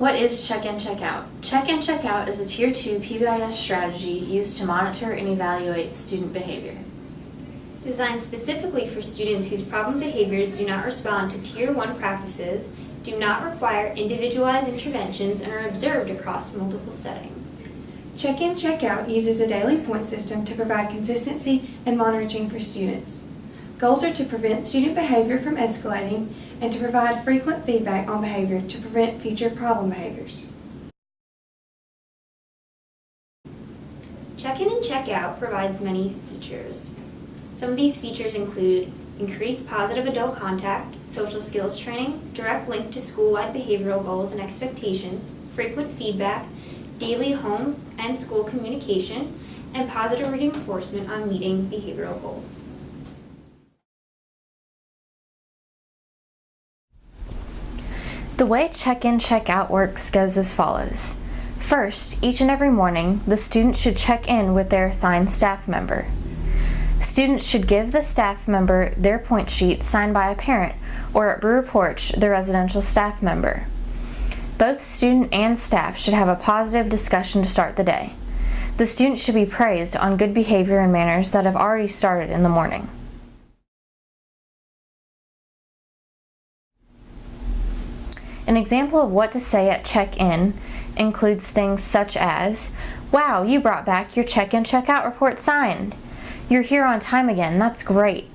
What is check-in, check-out? Check-in, check-out is a Tier 2 PBIS strategy used to monitor and evaluate student behavior. Designed specifically for students whose problem behaviors do not respond to Tier 1 practices, do not require individualized interventions, and are observed across multiple settings. Check-in, check-out uses a daily point system to provide consistency and monitoring for students. Goals are to prevent student behavior from escalating and to provide frequent feedback on behavior to prevent future problem behaviors. Check-in and check-out provides many features. Some of these features include increased positive adult contact, social skills training, direct link to school-wide behavioral goals and expectations, frequent feedback, daily home and school communication, and positive reinforcement on meeting behavioral goals. The way check-in, check-out works goes as follows. First, each and every morning, the student should check in with their assigned staff member. Students should give the staff member their point sheet signed by a parent, or at Brewer Porch, the residential staff member. Both student and staff should have a positive discussion to start the day. The student should be praised on good behavior and manners that have already started in the morning. An example of what to say at check-in includes things such as, "Wow, you brought back your check-in, check-out report signed. You're here on time again, that's great.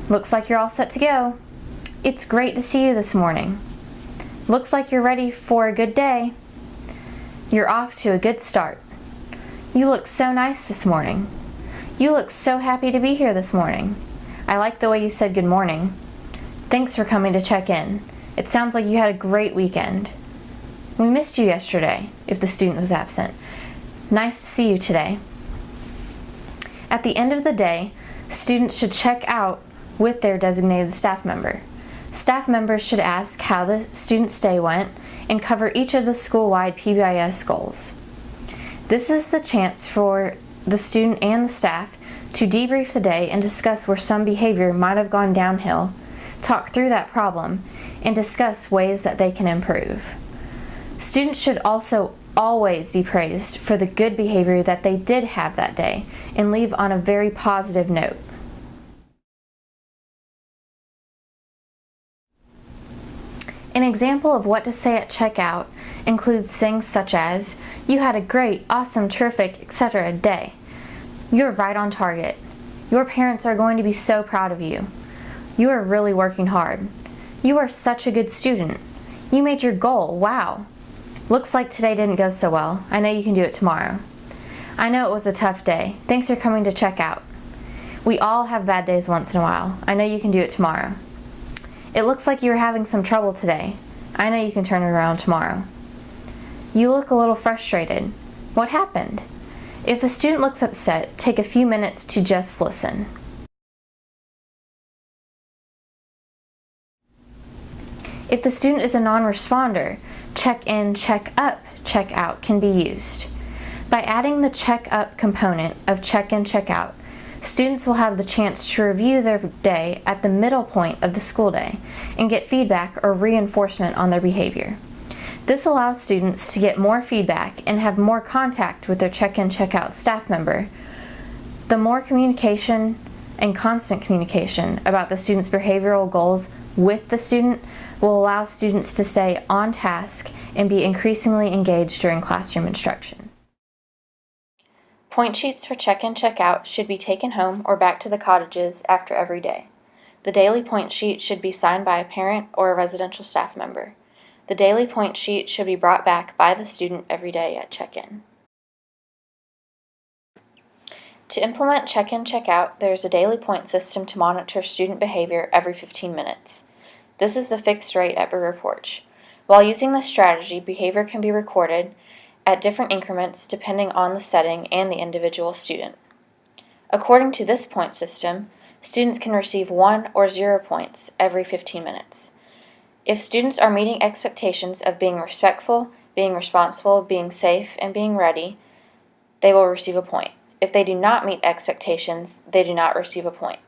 Looks like you're all set to go. It's great to see you this morning. Looks like you're ready for a good day. You're off to a good start. You look so nice this morning. You look so happy to be here this morning. I like the way you said good morning. Thanks for coming to check in. It sounds like you had a great weekend. We missed you yesterday," if the student was absent. "Nice to see you today." At the end of the day, students should check out with their designated staff member. Staff members should ask how the student's day went and cover each of the school-wide PBIS goals. This is the chance for the student and the staff to debrief the day and discuss where some behavior might have gone downhill, talk through that problem, and discuss ways that they can improve. Students should also always be praised for the good behavior that they did have that day and leave on a very positive note. An example of what to say at checkout includes things such as, "You had a great, awesome, terrific, etc. day. You're right on target. Your parents are going to be so proud of you. You are really working hard. You are such a good student. You made your goal, wow. Looks like today didn't go so well. I know you can do it tomorrow. I know it was a tough day. Thanks for coming to check out. We all have bad days once in a while. I know you can do it tomorrow. It looks like you were having some trouble today. I know you can turn it around tomorrow. You look a little frustrated. What happened?" If a student looks upset, take a few minutes to just listen. If the student is a non-responder, check-in, check-up, check-out can be used. By adding the check-up component of check-in, check-out, students will have the chance to review their day at the middle point of the school day and get feedback or reinforcement on their behavior. This allows students to get more feedback and have more contact with their check-in, check-out staff member. The more communication and constant communication about the student's behavioral goals with the student will allow students to stay on task and be increasingly engaged during classroom instruction. Point sheets for check-in, check-out should be taken home or back to the cottages after every day. The daily point sheet should be signed by a parent or a residential staff member. The daily point sheet should be brought back by the student every day at check-in. To implement check-in, check-out, there is a daily point system to monitor student behavior every 15 minutes. This is the fixed rate at Brewer Porch. While using this strategy, behavior can be recorded at different increments depending on the setting and the individual student. According to this point system, students can receive 1 or 0 points every 15 minutes. If students are meeting expectations of being respectful, being responsible, being safe, and being ready, they will receive a point. If they do not meet expectations, they do not receive a point.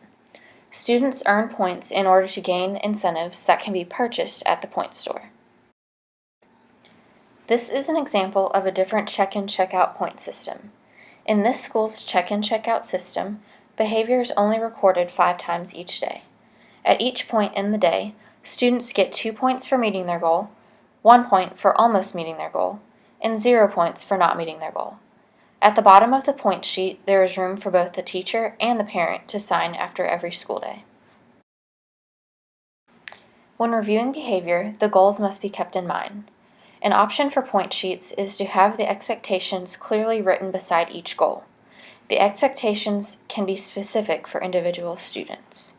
Students earn points in order to gain incentives that can be purchased at the point store. This is an example of a different check-in, check-out point system. In this school's check-in, check-out system, behavior is only recorded 5 times each day. At each point in the day, students get 2 points for meeting their goal, 1 point for almost meeting their goal, and 0 points for not meeting their goal. At the bottom of the point sheet, there is room for both the teacher and the parent to sign after every school day. When reviewing behavior, the goals must be kept in mind. An option for point sheets is to have the expectations clearly written beside each goal. The expectations can be specific for individual students.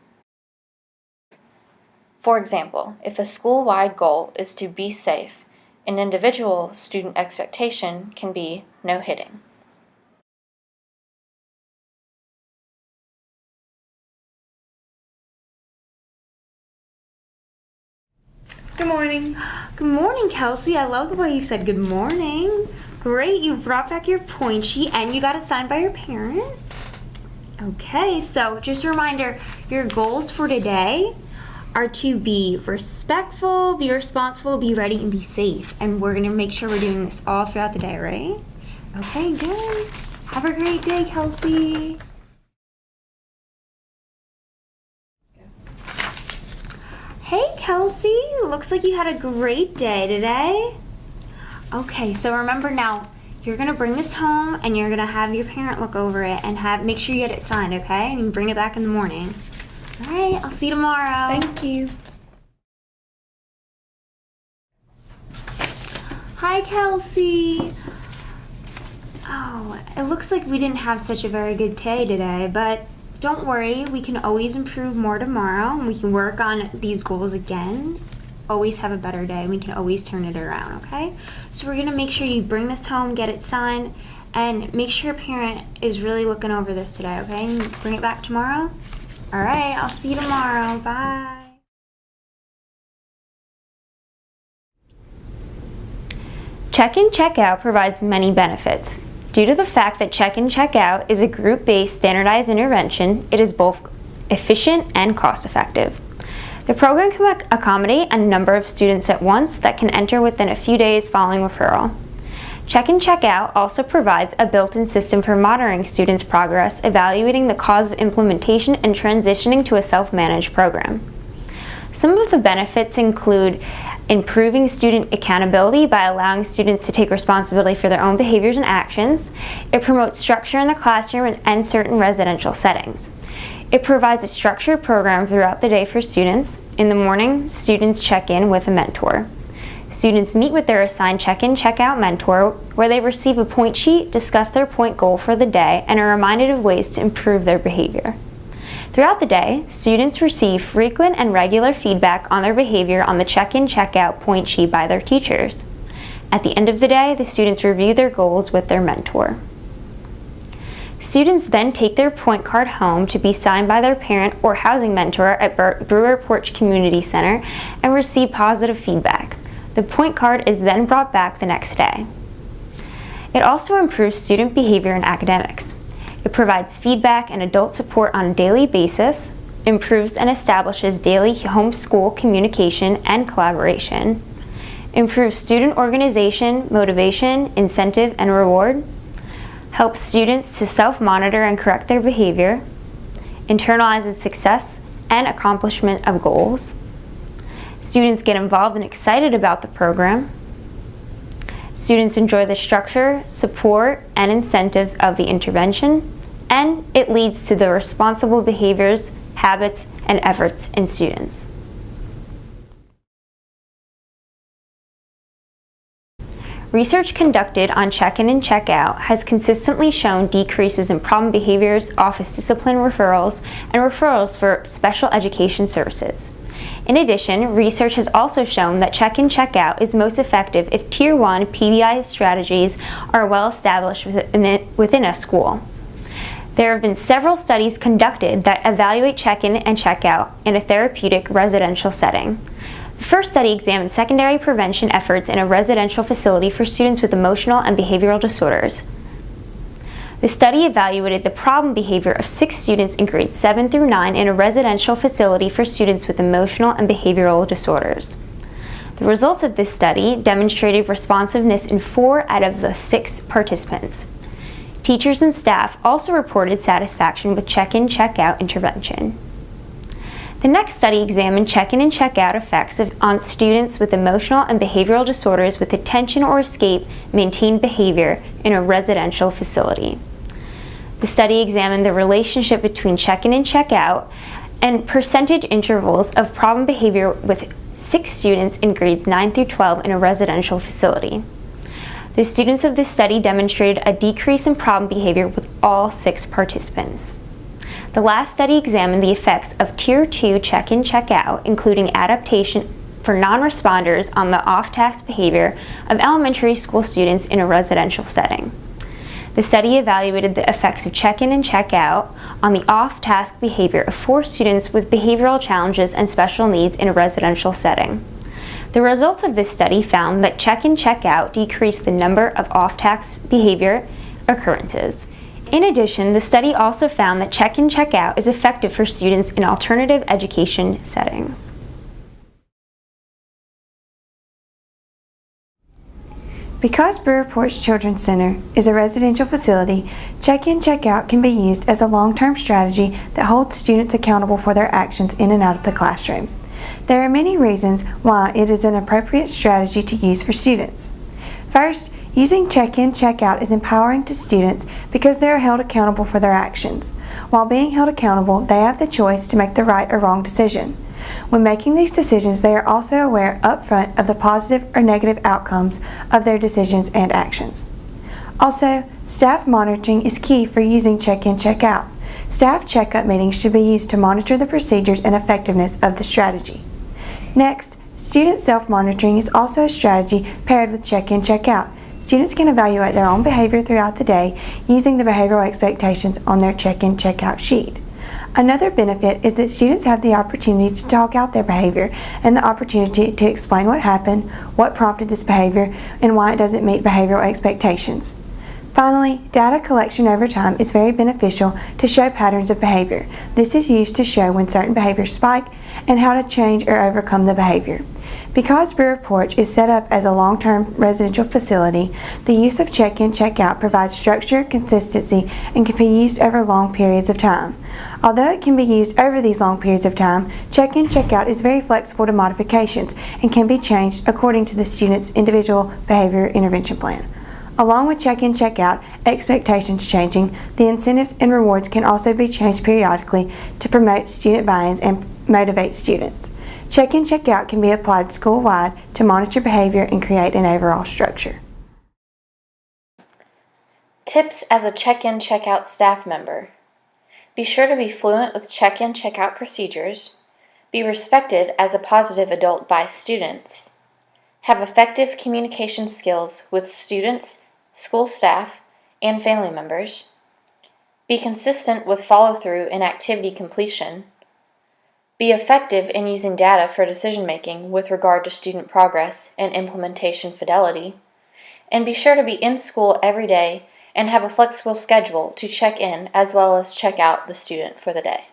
For example, if a school-wide goal is to be safe, an individual student expectation can be no hitting. Good morning. Good morning, Kelsey. I love the way you said good morning. Great, you brought back your point sheet and you got it signed by your parent. Okay, so just a reminder, your goals for today are to be respectful, be responsible, be ready, and be safe. And we're gonna make sure we're doing this all throughout the day, right? Okay, good. Have a great day, Kelsey. Hey, Kelsey. Looks like you had a great day today. Okay, so remember now, you're gonna bring this home and you're gonna have your parent look over it and make sure you get it signed, okay? And you bring it back in the morning. All right, I'll see you tomorrow. Thank you. Hi, Kelsey. Oh, it looks like we didn't have such a very good day today, but don't worry, we can always improve more tomorrow, and we can work on these goals again. Always have a better day, and we can always turn it around, okay? So we're gonna make sure you bring this home, get it signed, and make sure your parent is really looking over this today, okay? And bring it back tomorrow? All right, I'll see you tomorrow. Bye. Check-in, check-out provides many benefits. Due to the fact that check-in, check-out is a group-based standardized intervention, it is both efficient and cost-effective. The program can accommodate a number of students at once that can enter within a few days following referral. Check-in, check-out also provides a built-in system for monitoring students' progress, evaluating the cause of implementation, and transitioning to a self-managed program. Some of the benefits include improving student accountability by allowing students to take responsibility for their own behaviors and actions. It promotes structure in the classroom and certain residential settings. It provides a structured program throughout the day for students. In the morning, students check in with a mentor. Students meet with their assigned check-in, check-out mentor, where they receive a point sheet, discuss their point goal for the day, and are reminded of ways to improve their behavior. Throughout the day, students receive frequent and regular feedback on their behavior on the check-in, check-out point sheet by their teachers. At the end of the day, the students review their goals with their mentor. Students then take their point card home to be signed by their parent or housing mentor at Brewer Porch Community Center and receive positive feedback. The point card is then brought back the next day. It also improves student behavior and academics. It provides feedback and adult support on a daily basis, improves and establishes daily home-school communication and collaboration, improves student organization, motivation, incentive, and reward, helps students to self-monitor and correct their behavior, internalizes success and accomplishment of goals. Students get involved and excited about the program. Students enjoy the structure, support, and incentives of the intervention, and it leads to the responsible behaviors, habits, and efforts in students. Research conducted on check-in and check-out has consistently shown decreases in problem behaviors, office discipline referrals, and referrals for special education services. In addition, research has also shown that check-in, check-out is most effective if Tier 1 PBI strategies are well established within a school. There have been several studies conducted that evaluate check-in and check-out in a therapeutic residential setting. The first study examined secondary prevention efforts in a residential facility for students with emotional and behavioral disorders. The study evaluated the problem behavior of 6 students in grades 7 through 9 in a residential facility for students with emotional and behavioral disorders. The results of this study demonstrated responsiveness in 4 out of the 6 participants. Teachers and staff also reported satisfaction with check-in, check-out intervention. The next study examined check-in and check-out effects on students with emotional and behavioral disorders with attention or escape maintained behavior in a residential facility. The study examined the relationship between check-in and check-out and percentage intervals of problem behavior with 6 students in grades 9 through 12 in a residential facility. The students of this study demonstrated a decrease in problem behavior with all 6 participants. The last study examined the effects of Tier 2 check-in, check-out, including adaptation for non-responders on the off-task behavior of elementary school students in a residential setting. The study evaluated the effects of check-in and check-out on the off-task behavior of 4 students with behavioral challenges and special needs in a residential setting. The results of this study found that check-in, check-out decreased the number of off-task behavior occurrences. In addition, the study also found that check-in, check-out is effective for students in alternative education settings. Because Brewerport's Children's Center is a residential facility, check-in, check-out can be used as a long-term strategy that holds students accountable for their actions in and out of the classroom. There are many reasons why it is an appropriate strategy to use for students. First, using check-in, check-out is empowering to students because they are held accountable for their actions. While being held accountable, they have the choice to make the right or wrong decision. When making these decisions, they are also aware upfront of the positive or negative outcomes of their decisions and actions. Also, staff monitoring is key for using check-in, check-out. Staff check-up meetings should be used to monitor the procedures and effectiveness of the strategy. Next, student self-monitoring is also a strategy paired with check-in, check-out. Students can evaluate their own behavior throughout the day using the behavioral expectations on their check-in, check-out sheet. Another benefit is that students have the opportunity to talk out their behavior and the opportunity to explain what happened, what prompted this behavior, and why it doesn't meet behavioral expectations. Finally, data collection over time is very beneficial to show patterns of behavior. This is used to show when certain behaviors spike and how to change or overcome the behavior. Because Brewer Porch is set up as a long-term residential facility, the use of check-in, check-out provides structure, consistency, and can be used over long periods of time. Although it can be used over these long periods of time, check-in, check-out is very flexible to modifications and can be changed according to the student's individual behavior intervention plan. Along with check-in, check-out, expectations changing, the incentives and rewards can also be changed periodically to promote student buy-ins and motivate students. Check-in, check-out can be applied school-wide to monitor behavior and create an overall structure. Tips as a check-in, check-out staff member. Be sure to be fluent with check-in, check-out procedures. Be respected as a positive adult by students. Have effective communication skills with students, school staff, and family members. Be consistent with follow-through and activity completion. Be effective in using data for decision-making with regard to student progress and implementation fidelity. And be sure to be in school every day and have a flexible schedule to check in as well as check out the student for the day.